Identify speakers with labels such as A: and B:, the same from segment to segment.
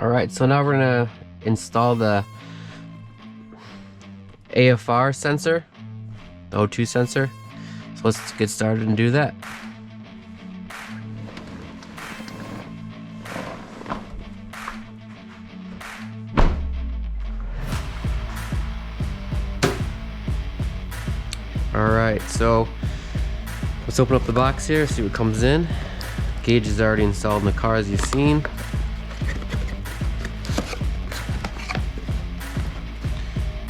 A: Alright, so now we're gonna install the AFR sensor, the O2 sensor. So let's get started and do that. Alright, so let's open up the box here, see what comes in. Gauge is already installed in the car, as you've seen.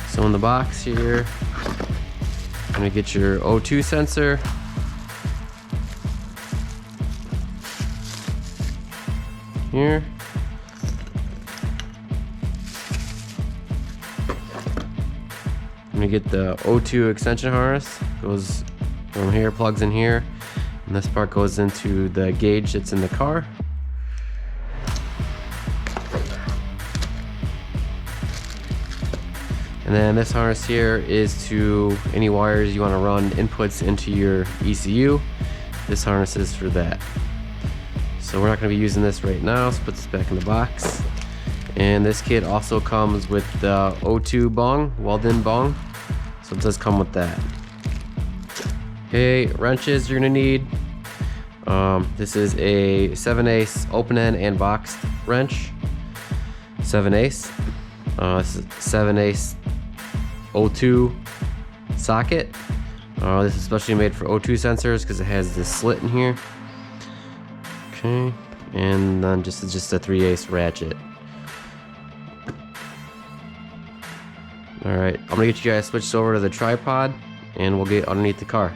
A: So in the box here, I'm gonna get your O2 sensor. Here. I'm gonna get the O2 extension harness. Goes from here, plugs in here, and this part goes into the gauge that's in the car. And then this harness here is to any wires you want to run inputs into your ECU. This harness is for that. So we're not going to be using this right now, so put this back in the box. And this kit also comes with the O2 bong, welded-in bong. So it does come with that. Okay, wrenches you're going to need. This is a 7/8 open end and boxed wrench. 7/8. This is 7/8 O2 socket. This is especially made for O2 sensors because it has this slit in here. Okay, and then just a 3/8 ratchet. All right, I'm gonna get you guys switched over to the tripod, and we'll get underneath the car.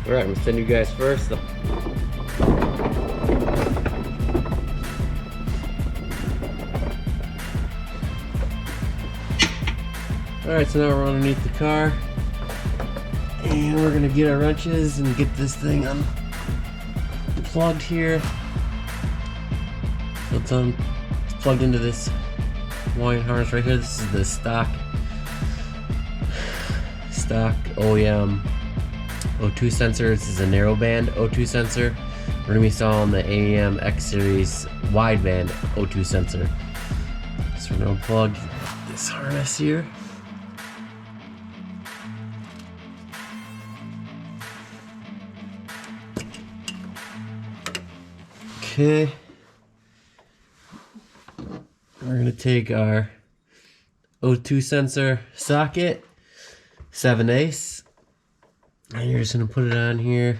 A: All right, I'm gonna send you guys first. Alright, so now we're underneath the car, and we're gonna get our wrenches and get this thing unplugged here. So it's plugged into this wiring harness right here. This is the stock OEM O2 sensor. This is a narrowband O2 sensor. We're gonna be installing the AEM X series wideband O2 sensor. So we're gonna plug this harness here. Okay, we're gonna take our O2 sensor socket, 7/8, and you're just gonna put it on here.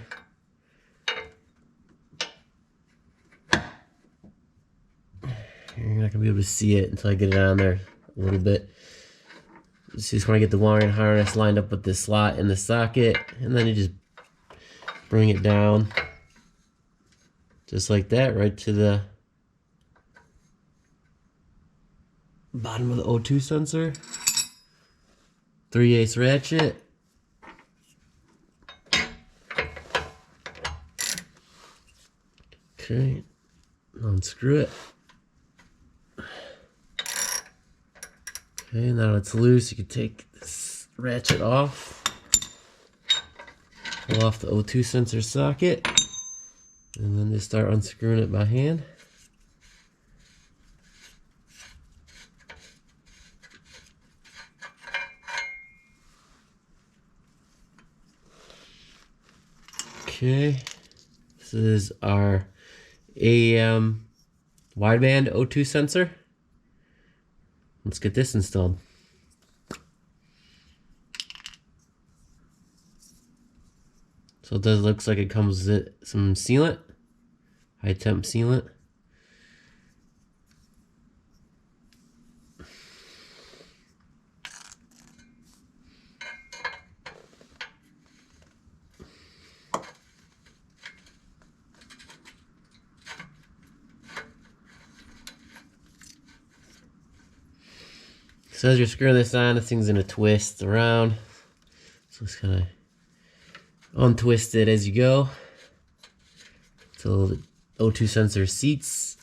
A: You're not gonna be able to see it until I get it on there a little bit. Just wanna get the wiring harness lined up with the slot in the socket, and then you just bring it down. Just like that, right to the bottom of the O2 sensor. 3/8 ratchet. Okay, unscrew it. Okay, now it's loose. You can take this ratchet off. Pull off the O2 sensor socket. And then just start unscrewing it by hand. Okay, this is our AEM wideband O2 sensor. Let's get this installed. So it does looks like it comes with some sealant. High temp sealant. So as you're screwing this on, this thing's gonna twist around. So it's kind of untwist it as you go till the O2 sensor seats.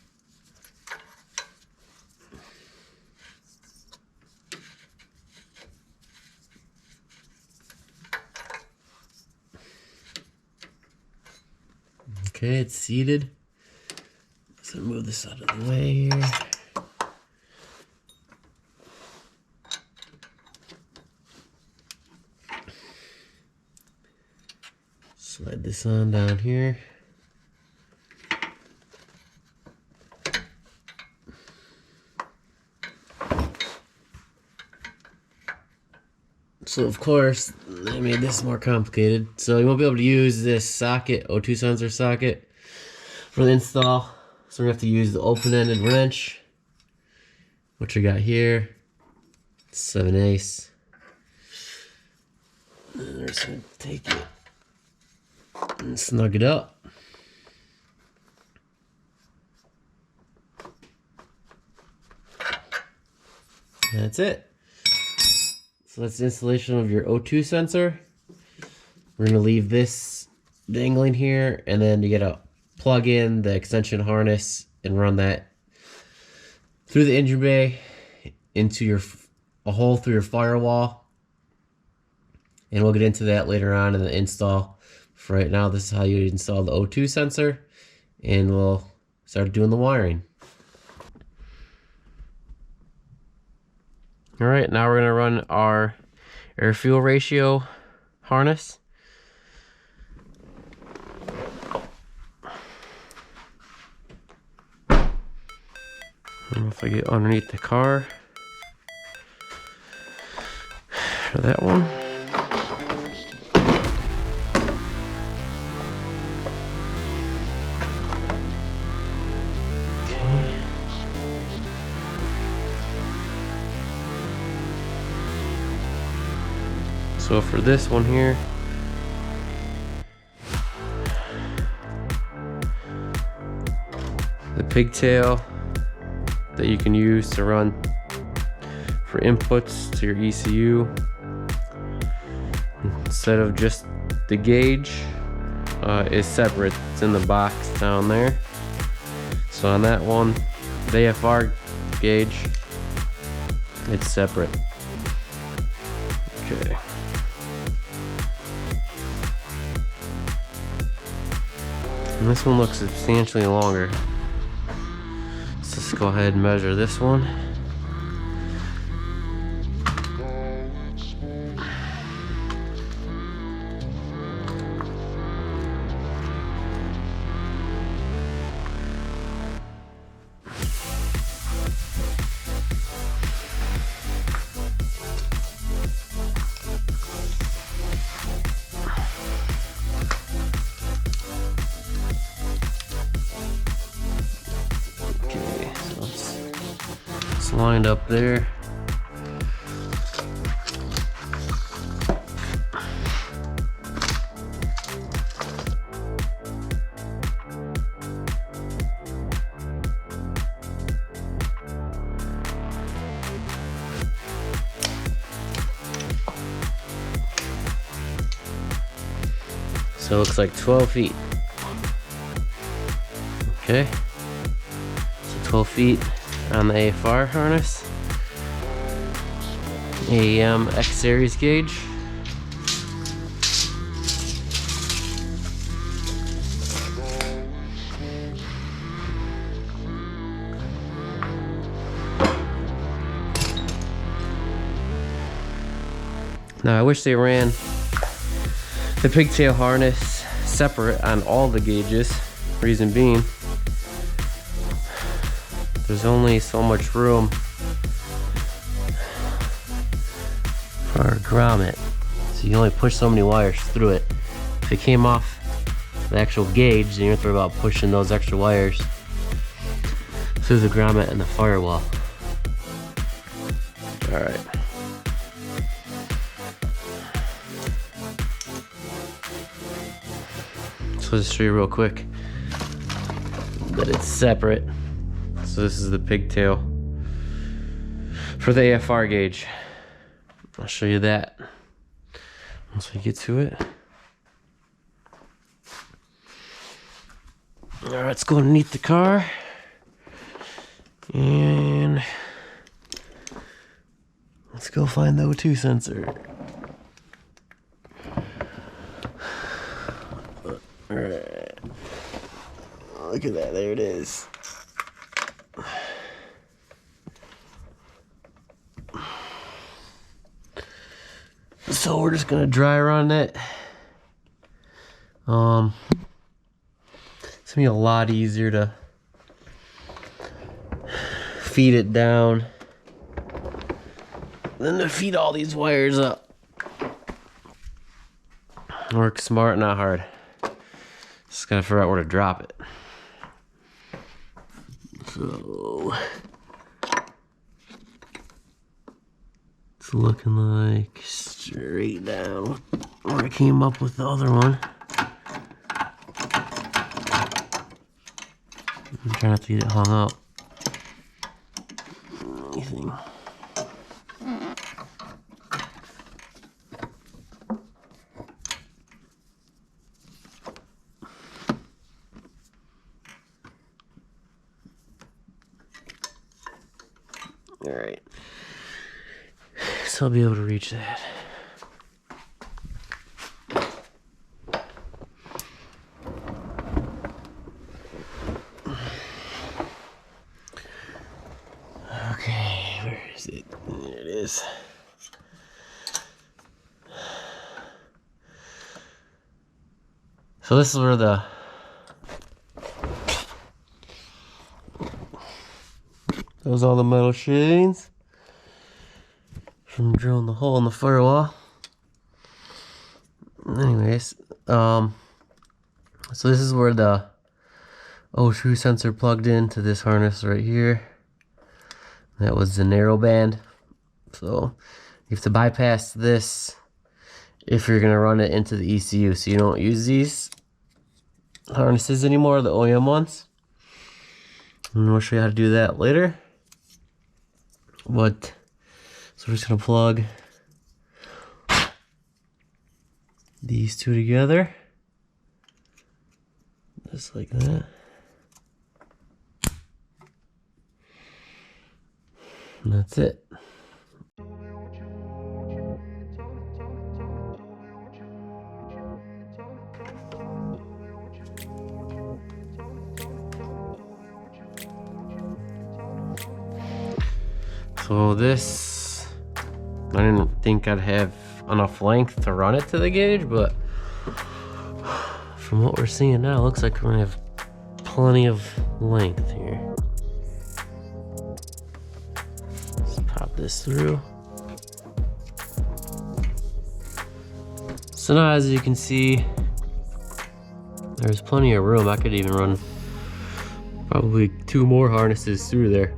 A: Okay, it's seated. So move this out of the way here. Slide this on down here. So of course, they made this more complicated. So you won't be able to use this socket, O2 sensor socket, for the install. So we're gonna have to use the open-ended wrench, which I got here. 7/8. And we're just gonna take it and snug it up. And that's it. So that's the installation of your O2 sensor. We're gonna leave this dangling here, and then you gotta plug in the extension harness and run that through the engine bay into a hole through your firewall. And we'll get into that later on in the install. For right now, this is how you install the O2 sensor, and we'll start doing the wiring. All right, now we're gonna run our air fuel ratio harness. I don't know if I get underneath the car for that one. So for this one here, the pigtail that you can use to run for inputs to your ECU, instead of just the gauge, is separate. It's in the box down there. So on that one, the AFR gauge, it's separate. Okay. And this one looks substantially longer. So let's go ahead and measure this one. Lined up there. So it looks like 12 feet. Okay. So 12 feet on the AFR harness. AEM X series gauge. Now I wish they ran the pigtail harness separate on all the gauges. Reason being, there's only so much room for a grommet, so you can only push so many wires through it. If it came off the actual gauge, then you have to worry about pushing those extra wires through the grommet and the firewall. All right. So just show you real quick that it's separate. So this is the pigtail for the AFR gauge. I'll show you that once we get to it. All right, let's go underneath the car and let's go find the O2 sensor. All right. Look at that, there it is. So we're just gonna dry run it. It's gonna be a lot easier to feed it down than to feed all these wires up. Work smart, not hard. Just gotta figure out where to drop it. So it's looking like straight down where I came up with the other one. I'm trying not to get it hung up. Anything. All right. So I'll be able to reach that. Okay, where is it? There it is. So this is where those all the metal shavings from drilling the hole in the firewall. Anyways, so this is where the O2 sensor plugged into this harness right here. That was the narrow band. So you have to bypass this if you're gonna run it into the ECU. So you don't use these harnesses anymore, the OEM ones. And we'll show you how to do that later. But so we're just gonna plug these two together, just like that. And that's it. So this, I didn't think I'd have enough length to run it to the gauge, but from what we're seeing now, it looks like we're gonna have plenty of length here. Let's pop this through. So now, as you can see, there's plenty of room. I could even run probably 2 more harnesses through there.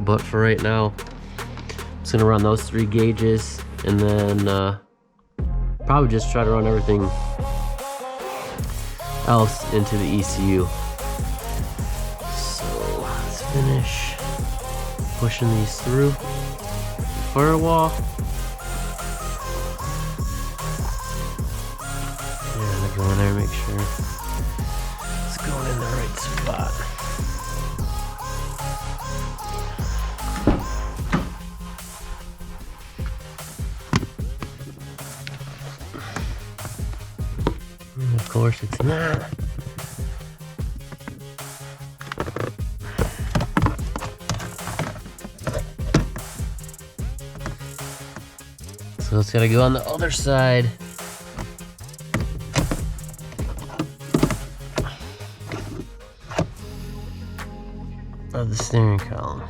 A: But for right now, I'm just gonna run those 3 gauges and then probably just try to run everything else into the ECU. So let's finish pushing these through the firewall. Yeah, go in there, make sure it's going in the right spot. Of course it's not. So it's gotta go on the other side. Of the steering column.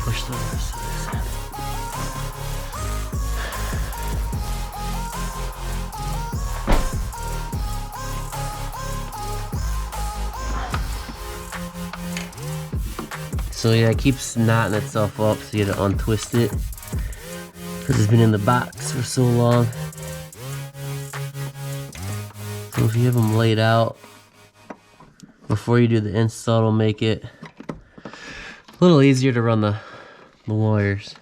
A: Push the rest of this in. So yeah, it keeps knotting itself up, so you have to untwist it because it's been in the box for so long. So if you have them laid out before you do the install, it'll make it a little easier to run the wires.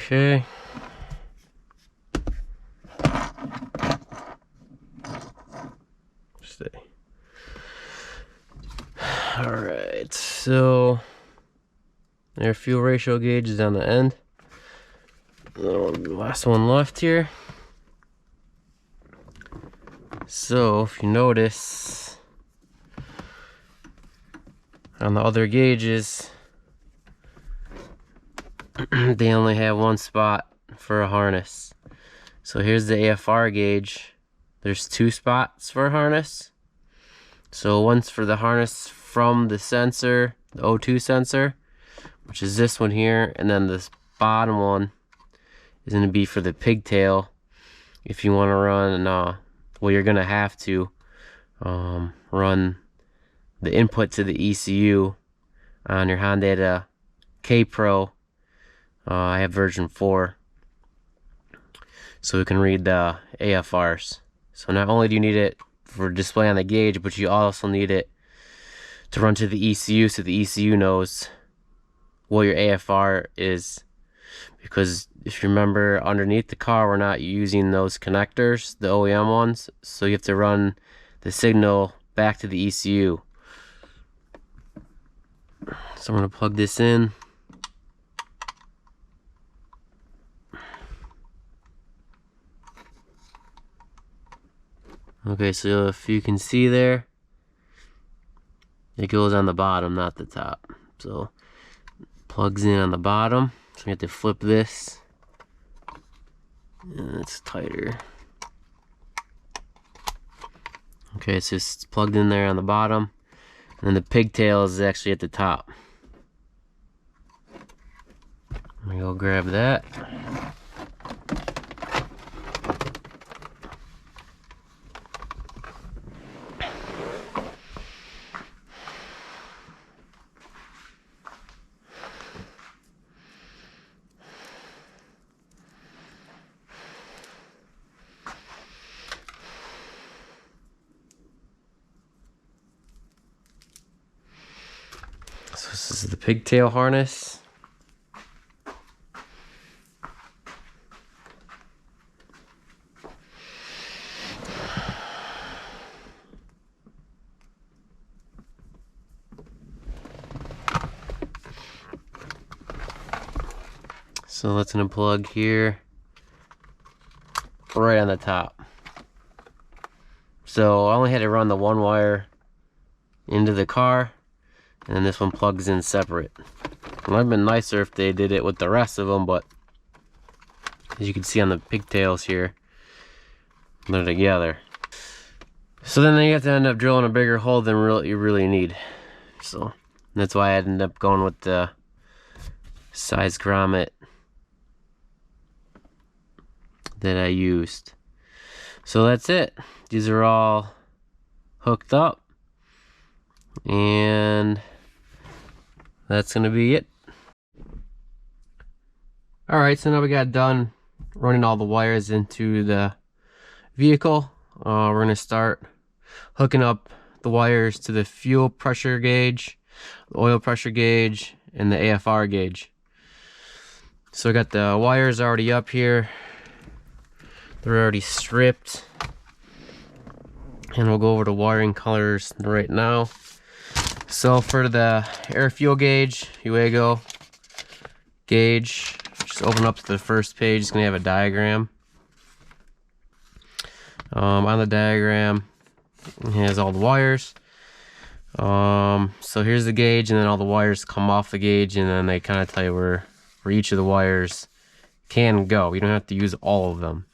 A: Okay. Stay. All right, so there are fuel ratio gauges on the end. Last one left here. So if you notice on the other gauges, they only have one spot for a harness. So here's the AFR gauge. There's two spots for a harness. So one's for the harness from the sensor, the O2 sensor, which is this one here, and then this bottom one is going to be for the pigtail. If you want to run, well, you're going to have to run the input to the ECU on your Hondata Kpro. I have version 4, so we can read the AFRs. So not only do you need it for display on the gauge, but you also need it to run to the ECU, so the ECU knows what your AFR is. Because if you remember, underneath the car, we're not using those connectors, the OEM ones, so you have to run the signal back to the ECU. So I'm going to plug this in. Okay, so if you can see there, it goes on the bottom, not the top. So plugs in on the bottom. So we have to flip this. And it's tighter. Okay, so it's plugged in there on the bottom. And then the pigtail is actually at the top. Let me go grab that. So this is the pigtail harness. So let's unplug here, right on the top. So I only had to run the one wire into the car, and then this one plugs in separate. It would have been nicer if they did it with the rest of them, but as you can see on the pigtails here, they're together. So then you have to end up drilling a bigger hole than you really need. So that's why I ended up going with the size grommet that I used. So that's it. These are all hooked up, and that's gonna be it. Alright, so now we got done running all the wires into the vehicle. We're gonna start hooking up the wires to the fuel pressure gauge, the oil pressure gauge, and the AFR gauge. So I got the wires already up here. They're already stripped. And we'll go over the wiring colors right now. So for the air fuel gauge, UAGO gauge, just open up to the first page. It's gonna have a diagram. On the diagram, it has all the wires. So here's the gauge, and then all the wires come off the gauge, and then they kind of tell you where each of the wires can go. You don't have to use all of them.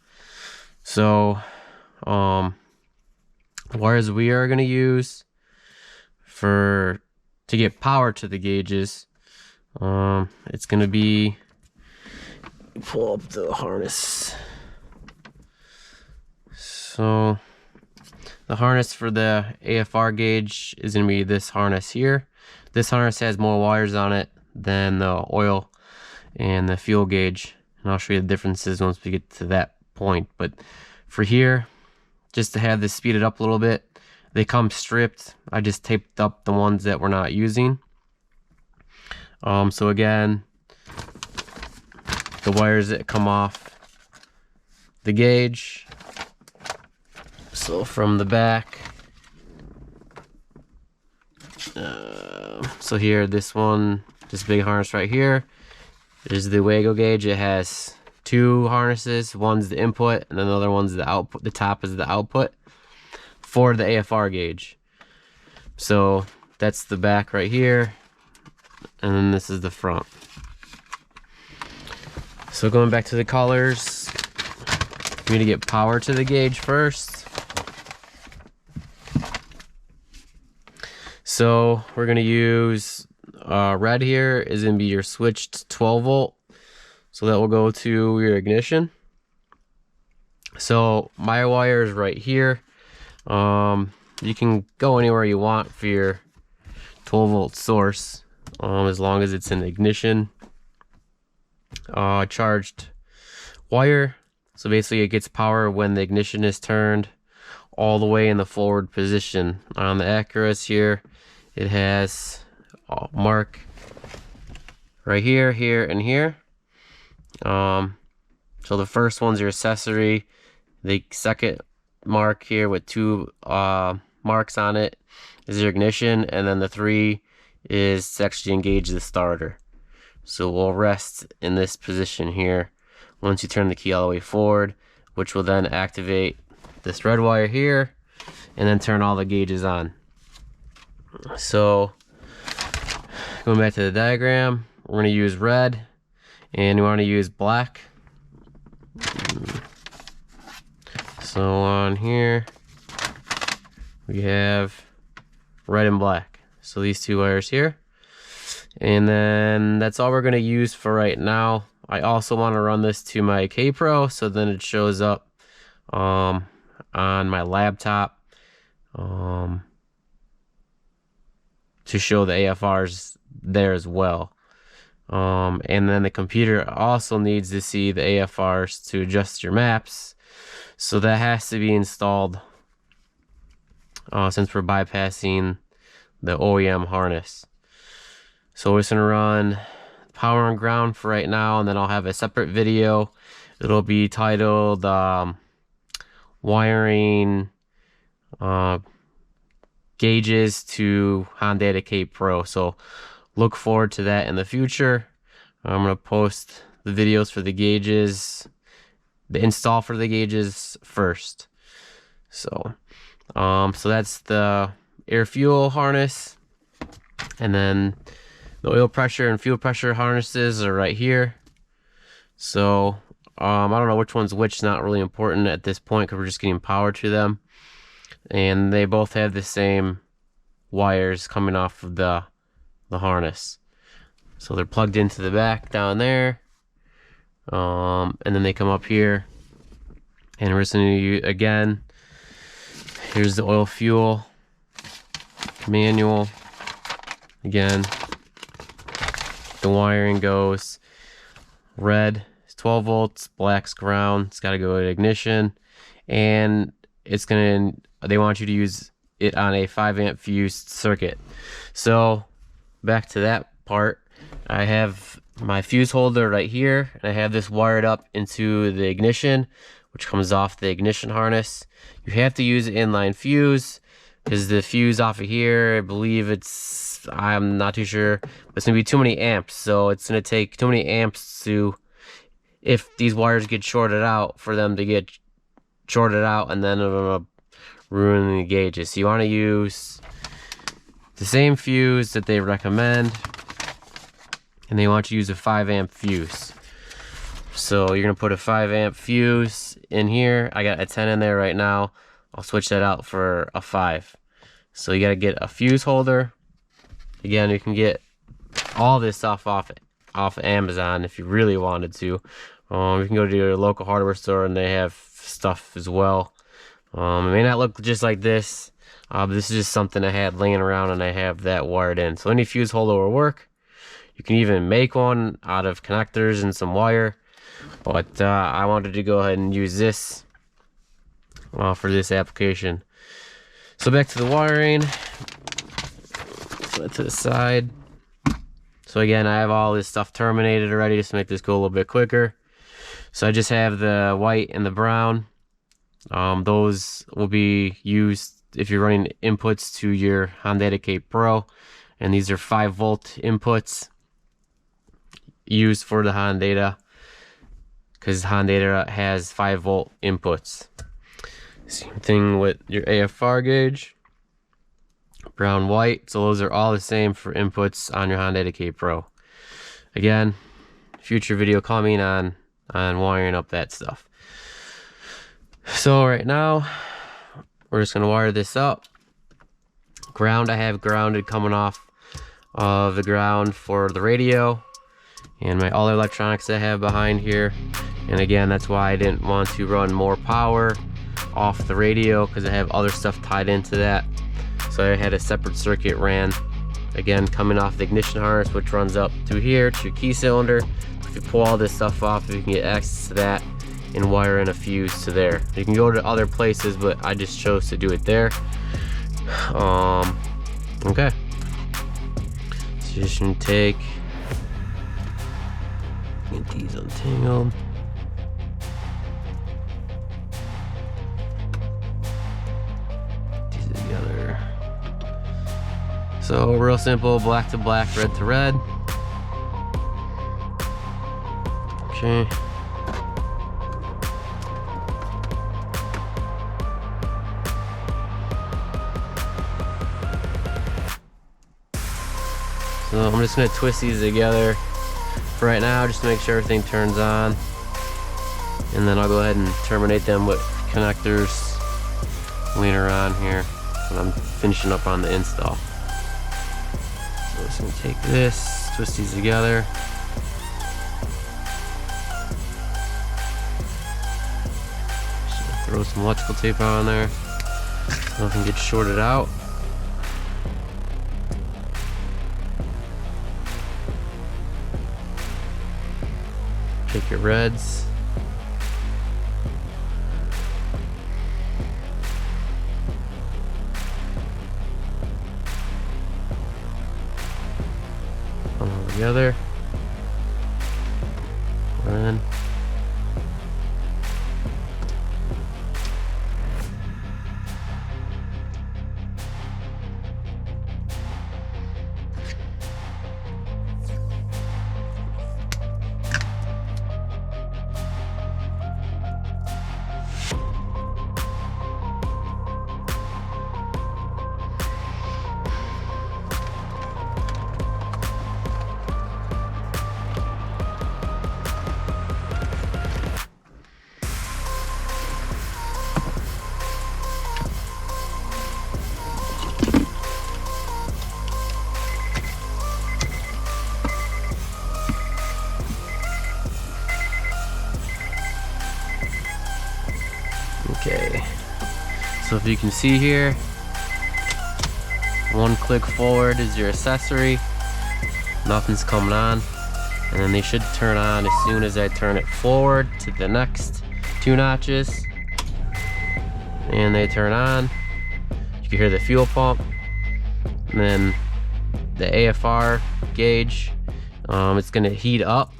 A: So the wires we are going to use to get power to the gauges, it's going to be, pull up the harness. So the harness for the AFR gauge is going to be this harness here. This harness has more wires on it than the oil and the fuel gauge, and I'll show you the differences once we get to that point. But for here, just to have this speeded up a little bit, they come stripped. I just taped up the ones that we're not using. So again, the wires that come off the gauge. So from the back, so here, this big harness right here is the UAGO gauge. It has two harnesses. One's the input, and then the other one's the output. The top is the output for the AFR gauge. So that's the back right here, and then this is the front. So going back to the colors, we need to get power to the gauge first. So we're gonna use red here is gonna be your switched 12 volt. So that will go to your ignition. So my wire is right here. You can go anywhere you want for your 12 volt source, as long as it's an ignition charged wire. So basically it gets power when the ignition is turned all the way in the forward position. On the Acuras here, it has a mark right here, here, and here. So the first one's your accessory. The second mark here with two marks on it is your ignition, and then the 3 is to actually engage the starter. So we'll rest in this position here once you turn the key all the way forward, which will then activate this red wire here and then turn all the gauges on. So going back to the diagram, we're going to use red and we want to use black. So on here we have red and black. So these two wires here. And then that's all we're going to use for right now. I also want to run this to my Kpro, so then it shows up on my laptop to show the AFRs there as well. And then the computer also needs to see the AFRs to adjust your maps. So that has to be installed since we're bypassing the OEM harness. So we're just gonna run power and ground for right now, and then I'll have a separate video. It'll be titled wiring gauges to Hondata Kpro. So look forward to that in the future. I'm gonna post the videos for the gauges, the install for the gauges first. So so that's the air fuel harness, and then the oil pressure and fuel pressure harnesses are right here. So I don't know which one's which, not really important at this point because we're just getting power to them. And they both have the same wires coming off of the harness. So they're plugged into the back down there. And then they come up here. And we're just going to use, again, here's the oil fuel manual. Again, the wiring goes red is 12 volts, black's ground. It's got to go to ignition. and they want you to use it on a 5-amp fused circuit. So back to that part, I have my fuse holder right here, and I have this wired up into the ignition, which comes off the ignition harness. You have to use an inline fuse, because the fuse off of here, I believe I'm not too sure, but it's gonna be too many amps. So it's gonna take too many amps if these wires get shorted out, for them to get shorted out, and then it'll ruin the gauges. So you want to use the same fuse that they recommend, and they want you to use a 5-amp fuse. So you're gonna put a 5-amp fuse in here. I got a 10 in there right now. I'll switch that out for a 5. So you gotta get a fuse holder. Again, you can get all this stuff off Amazon if you really wanted to. You can go to your local hardware store and they have stuff as well. It may not look just like this, but this is just something I had laying around, and I have that wired in. So any fuse holder will work. You can even make one out of connectors and some wire, but I wanted to go ahead and use this for this application. So back to the wiring. Put it to the side. So again, I have all this stuff terminated already, just to make this go a little bit quicker. So I just have the white and the brown. Those will be used if you're running inputs to your Hondata Kpro, and these are 5-volt inputs used for the Hondata, because Hondata has 5-volt inputs. Same thing with your AFR gauge, brown, white. So those are all the same for inputs on your Hondata Kpro. Again, future video coming on wiring up that stuff. So right now, we're just gonna wire this up. Ground, I have grounded coming off of the ground for the radio and my other electronics I have behind here. And again, that's why I didn't want to run more power off the radio, because I have other stuff tied into that. So I had a separate circuit ran, again, coming off the ignition harness, which runs up to here to your key cylinder. If you pull all this stuff off, you can get access to that and wire in a fuse to there. You can go to other places, but I just chose to do it there. Okay. So you just can get these untangled. These together. So real simple, black to black, red to red. Okay. So I'm just gonna twist these together for right now, just to make sure everything turns on. And then I'll go ahead and terminate them with connectors later on here when I'm finishing up on the install. So I'm just gonna take this, twist these together. Just gonna throw some electrical tape on there so nothing gets shorted out. Take your reds. One over the other. One. Okay, so if you can see here, one click forward is your accessory, nothing's coming on, and then they should turn on as soon as I turn it forward to the next 2 notches. and they turn on. You can hear the fuel pump, and then the AFR gauge. It's gonna heat up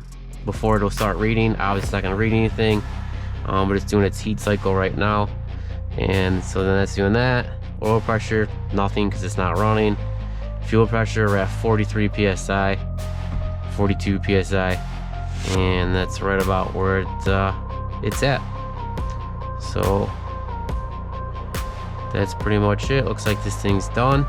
A: before it'll start reading. Obviously it's not gonna read anything, but it's doing its heat cycle right now. And so then that's doing that. Oil pressure, nothing because it's not running. Fuel pressure, we're at 43 psi, 42 psi, and that's right about where it's at. So that's pretty much it. Looks like this thing's done.